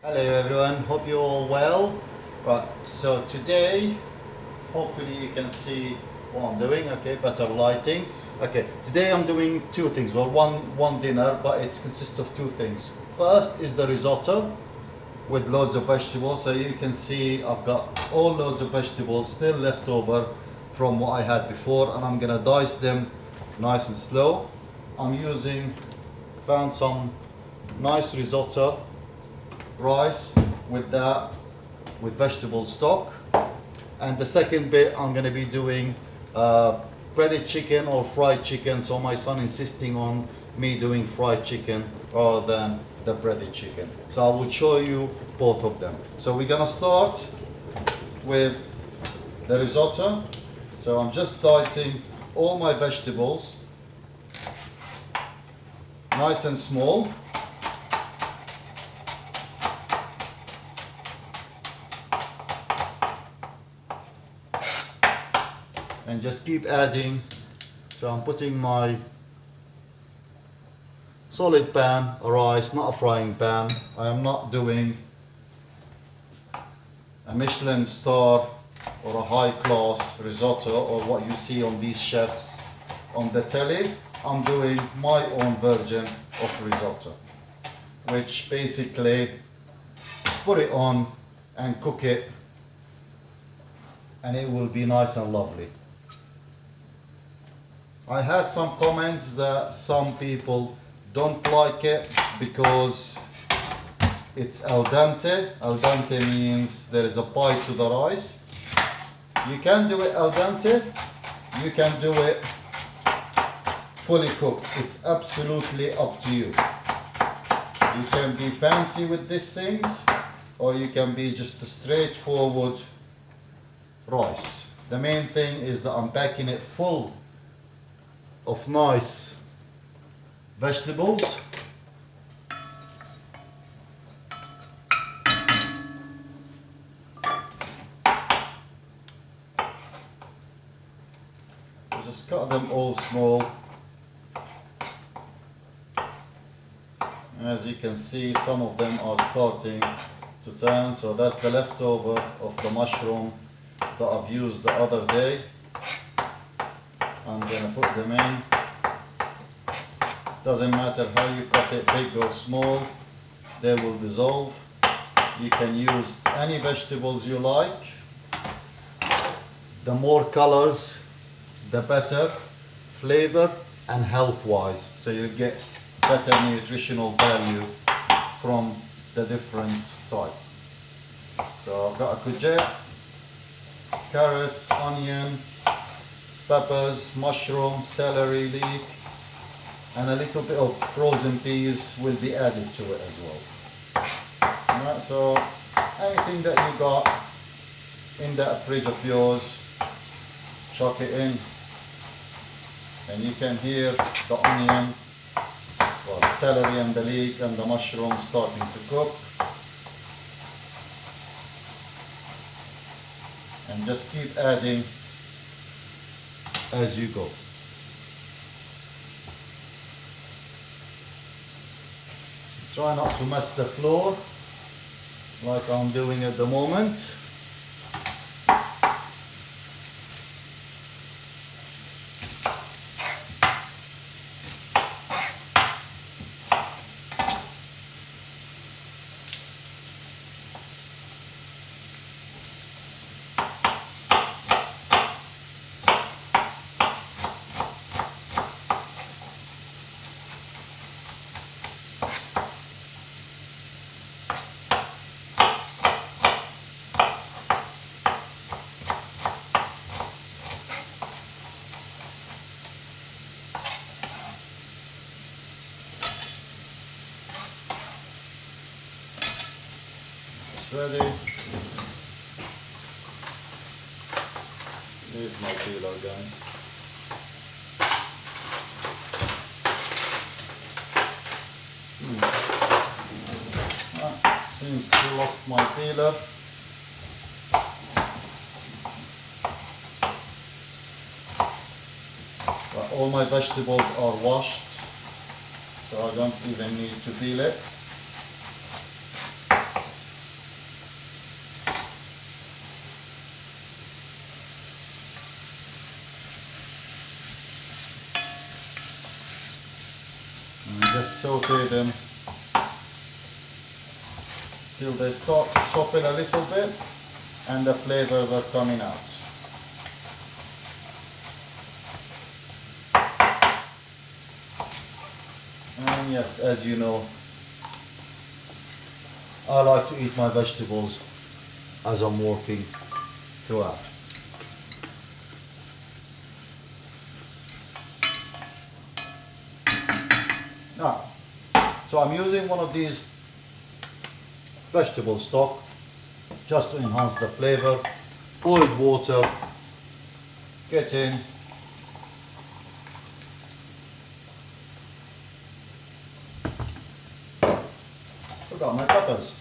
Hello everyone, hope you're all well. Right, so today, hopefully you can see what I'm doing, okay, better lighting. Okay, today I'm doing two things, well one dinner, but it consists of two things. First is the risotto with loads of vegetables, so you can see I've got all loads of vegetables still left over from what I had before, and I'm gonna dice them nice and slow. Found some nice risotto rice with that, with vegetable stock. And the second bit I'm going to be doing breaded chicken or fried chicken, so my son insisting on me doing fried chicken rather than the breaded chicken, so I will show you both of them. So we're going to start with the risotto. So I'm just dicing all my vegetables nice and small. And just keep adding. So I'm putting my solid pan of rice, not a frying pan. I am not doing a Michelin star or a high class risotto or what you see on these chefs on the telly. I'm doing my own version of risotto, which basically put it on and cook it and it will be nice and lovely. I had some comments that some people don't like it because it's al dente. Al dente means there is a bite to the rice. You can do it al dente, you can do it fully cooked. It's absolutely up to you. You can be fancy with these things, or you can be just a straightforward rice. The main thing is that I'm packing it full of nice vegetables. So just cut them all small. As you can see, some of them are starting to turn, so that's the leftover of the mushroom that I've used the other day. I'm going to put them in. Doesn't matter how you cut it, big or small, they will dissolve. You can use any vegetables you like. The more colors, the better flavor and health wise, so you get better nutritional value from the different type. So I've got a courgette, carrots, onion, peppers, mushroom, celery leaf, and a little bit of frozen peas will be added to it as well. Alright, so anything that you got in that fridge of yours, chuck it in, and you can hear the onion, well, the celery and the leek and the mushroom starting to cook. And just keep adding as you go. Try not to mess the floor like I'm doing at the moment. Ready. Here's my peeler again. Seems to lost my peeler. But all my vegetables are washed, so I don't even need to peel it. just saute them till they start to soften a little bit and the flavors are coming out. And yes, as you know, I like to eat my vegetables as I'm working throughout. Now, so I'm using one of these vegetable stock just to enhance the flavor. Boiled water, get in. Forgot my peppers.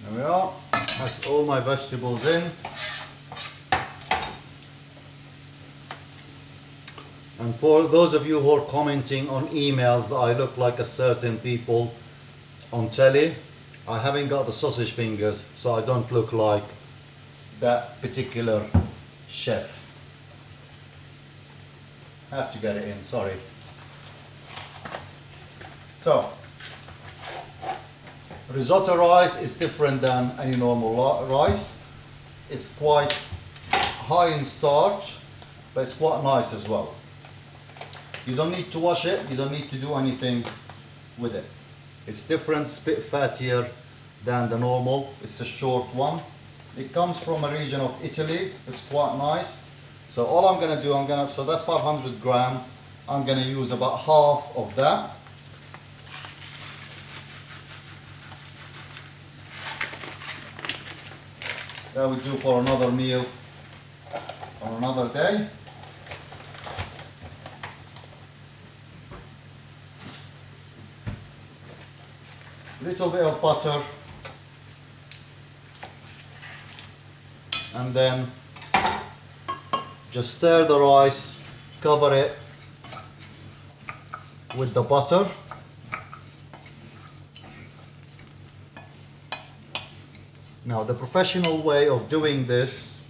There we are. That's all my vegetables in. And for those of you who are commenting on emails that I look like a certain people on telly, I haven't got the sausage fingers, so I don't look like that particular chef. I have to get it in, sorry. So, risotto rice is different than any normal rice. It's quite high in starch, but it's quite nice as well. You don't need to wash it, you don't need to do anything with it. It's different, it's a bit fattier than the normal. It's a short one. It comes from a region of Italy. It's quite nice. So all I'm gonna do, so that's 500 gram. I'm gonna use about half of that. That would do for another meal on another day. Little bit of butter, and then just stir the rice, cover it with the butter. Now the professional way of doing this,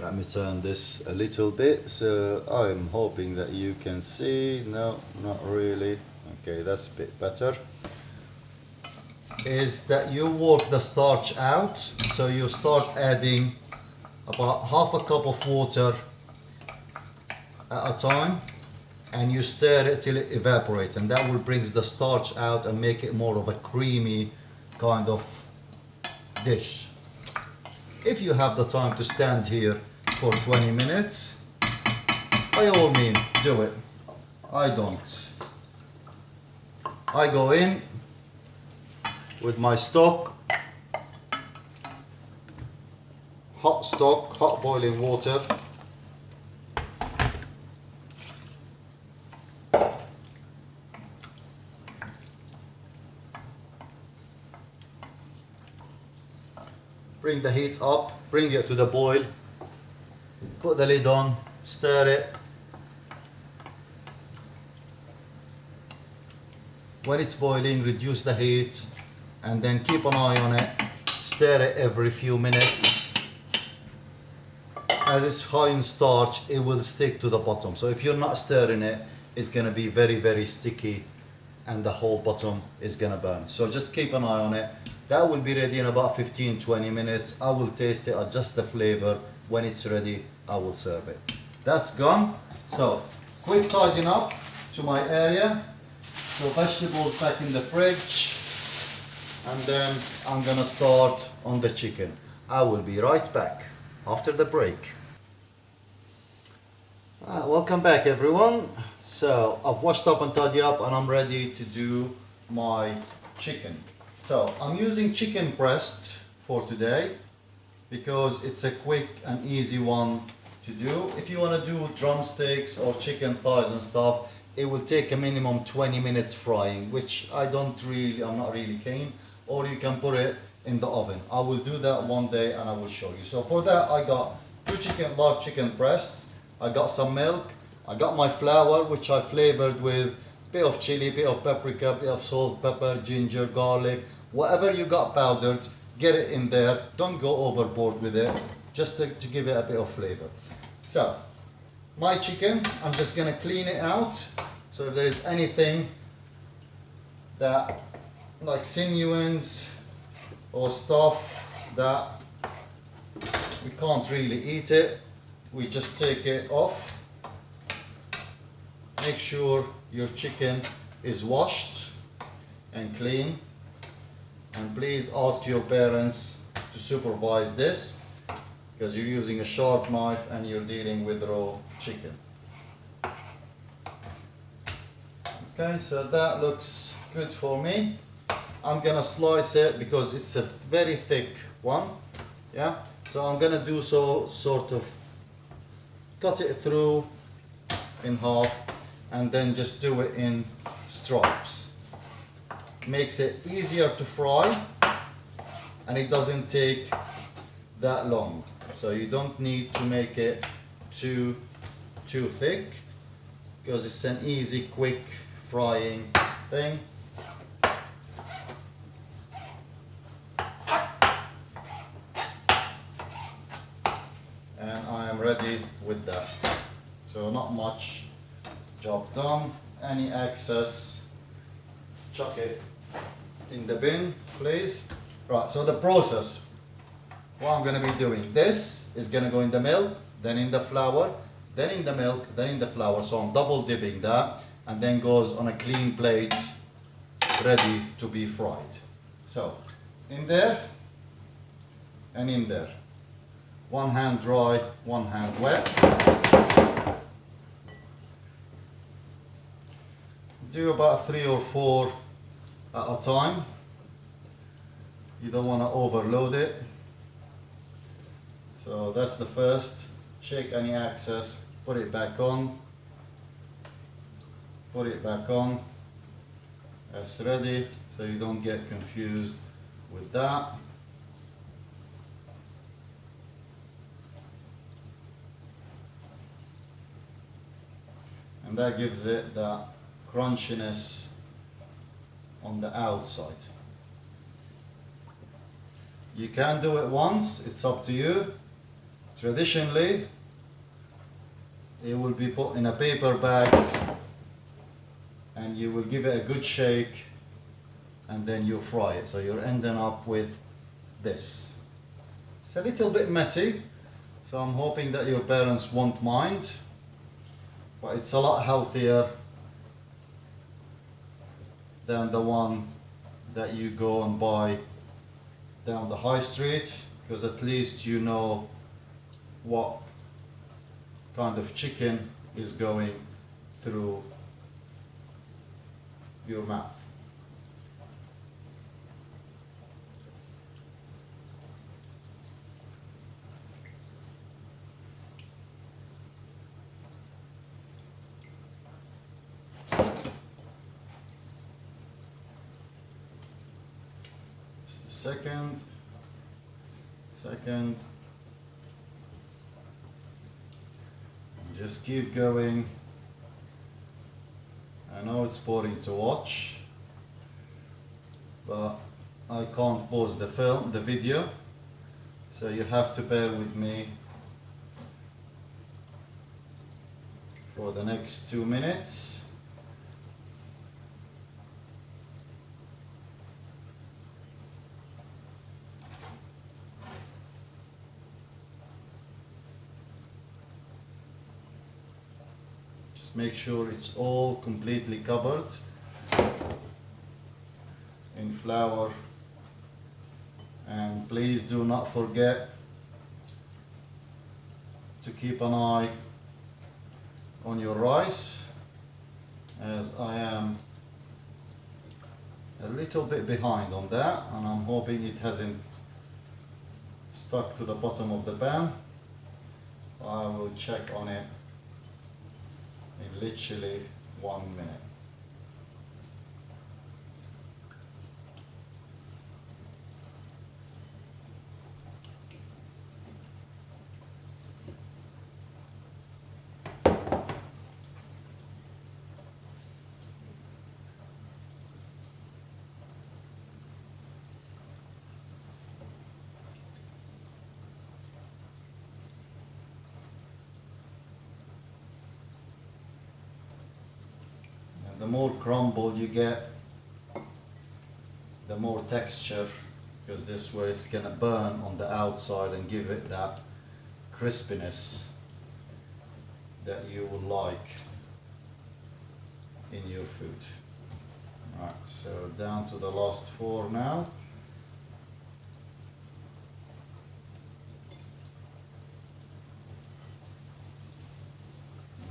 let me turn this a little bit so I'm hoping that you can see. No, not really. Okay, that's a bit better. Is that you work the starch out, so you start adding about half a cup of water at a time and you stir it till it evaporates, and that will bring the starch out and make it more of a creamy kind of dish. If you have the time to stand here for 20 minutes, by all means do it. I don't. I go in with my stock, hot boiling water. Bring the heat up, bring it to the boil, put the lid on, stir it. When it's boiling, reduce the heat and then keep an eye on it. Stir it every few minutes. As it's high in starch, it will stick to the bottom. So if you're not stirring it, it's going to be very, very sticky and the whole bottom is going to burn. So just keep an eye on it. That will be ready in about 15-20 minutes. I will taste it, adjust the flavor. When it's ready, I will serve it. That's gone. So quick tidying up to my area. So vegetables back in the fridge. And then I'm gonna start on the chicken. I will be right back after the break. Welcome back everyone. So I've washed up and tidied up and I'm ready to do my chicken. So I'm using chicken breast for today because it's a quick and easy one to do. If you want to do drumsticks or chicken thighs and stuff, it will take a minimum 20 minutes frying, which I'm not really keen. Or you can put it in the oven. I will do that one day and I will show you. So for that I got large chicken breasts, I got some milk, I got my flour, which I flavored with bit of chili, bit of paprika, bit of salt, pepper, ginger, garlic, whatever you got powdered, get it in there. Don't go overboard with it, just to give it a bit of flavor. So, my chicken, I'm just gonna clean it out. So if there is anything that, like sinews or stuff that we can't really eat it, we just take it off. Make sure your chicken is washed and clean, and please ask your parents to supervise this, because you're using a sharp knife and you're dealing with raw chicken. Okay, so that looks good for me. I'm gonna slice it because it's a very thick one. Yeah, so I'm gonna do so, sort of cut it through in half and then just do it in stripes. Makes it easier to fry and it doesn't take that long. So you don't need to make it too thick, because it's an easy, quick frying thing. And I am ready with that. So not much job done. Any excess, chuck it in the bin, please. Right, so the process. What I'm going to be doing, this is going to go in the milk, then in the flour, then in the milk, then in the flour. So I'm double dipping that, and then goes on a clean plate, ready to be fried. So, in there, and in there. One hand dry, one hand wet. Do about 3 or 4 at a time. You don't want to overload it. So that's the first. Shake any excess, put it back on. Put it back on. That's ready, so you don't get confused with that. And that gives it that crunchiness on the outside. You can do it once, it's up to you. Traditionally, it will be put in a paper bag and you will give it a good shake and then you fry it. So you're ending up with this. It's a little bit messy, so I'm hoping that your parents won't mind, but it's a lot healthier than the one that you go and buy down the high street, because at least you know what kind of chicken is going through your mouth. Just a second. Just keep going. I know it's boring to watch, but I can't pause the video, so you have to bear with me for the next 2 minutes. Just make sure it's all completely covered in flour, and please do not forget to keep an eye on your rice, as I am a little bit behind on that, and I'm hoping it hasn't stuck to the bottom of the pan. I will check on it in literally 1 minute. the more crumble you get, the more texture, because this way it's gonna burn on the outside and give it that crispiness that you would like in your food. Alright, so down to the last 4 now.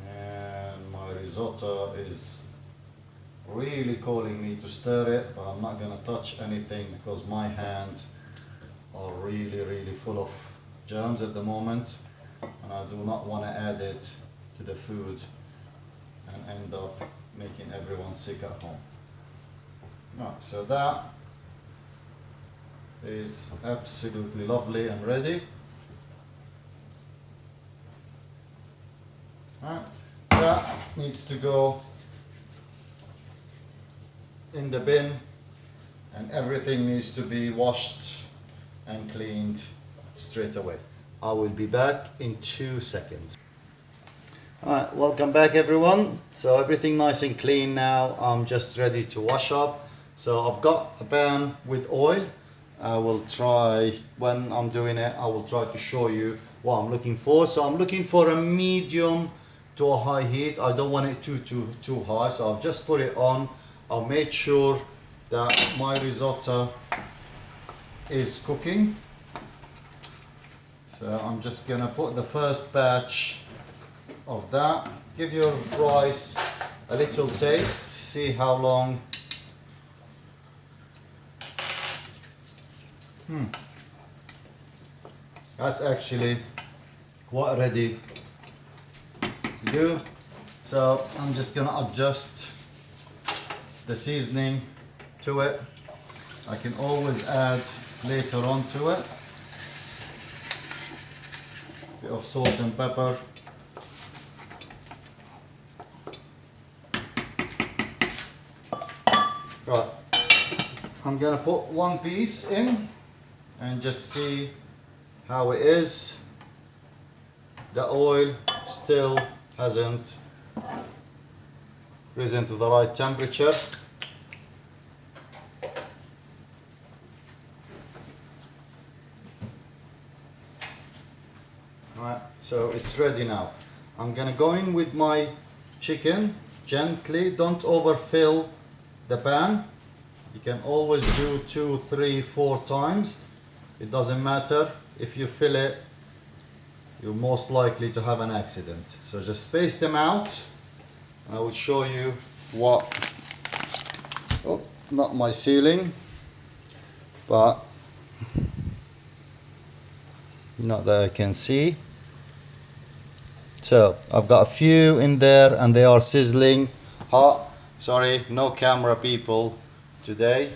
And my risotto is really calling me to stir it, but I'm not gonna touch anything because my hands are really full of germs at the moment, and I do not want to add it to the food and end up making everyone sick at home. Right, so that is absolutely lovely and ready. Right, that needs to go in the bin, and everything needs to be washed and cleaned straight away. I will be back in 2 seconds. Alright, welcome back everyone. So everything nice and clean now. I'm just ready to wash up. So I've got a pan with oil. I will try, when I'm doing it, I will try to show you what I'm looking for. So I'm looking for a medium to a high heat. I don't want it too high, so I've just put it on. I've made sure that my risotto is cooking. So I'm just gonna put the first batch of that. Give your rice a little taste, see how long. That's actually quite ready to do. So I'm just gonna adjust the seasoning to it. I can always add later on to it. Bit of salt and pepper. Right, I'm gonna put one piece in and just see how it is. The oil still hasn't risen to the right temperature. Right, so it's ready now. I'm gonna go in with my chicken gently. Don't overfill the pan. You can always do 2, 3, 4 times. It doesn't matter. If you fill it, you're most likely to have an accident. So just space them out. I will show you what, oh, not my ceiling, but not that I can see. So I've got a few in there and they are sizzling hot. Sorry, no camera people today.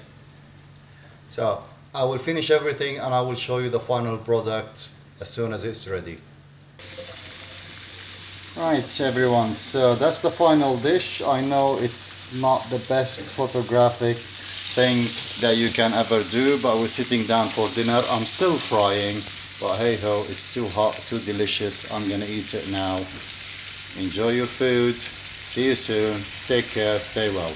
So I will finish everything and I will show you the final product as soon as it's ready. Right everyone, so that's the final dish. I know it's not the best photographic thing that you can ever do, but we're sitting down for dinner. I'm still frying, but hey ho, it's too hot, too delicious. I'm gonna eat it now. Enjoy your food. See you soon. Take care. Stay well.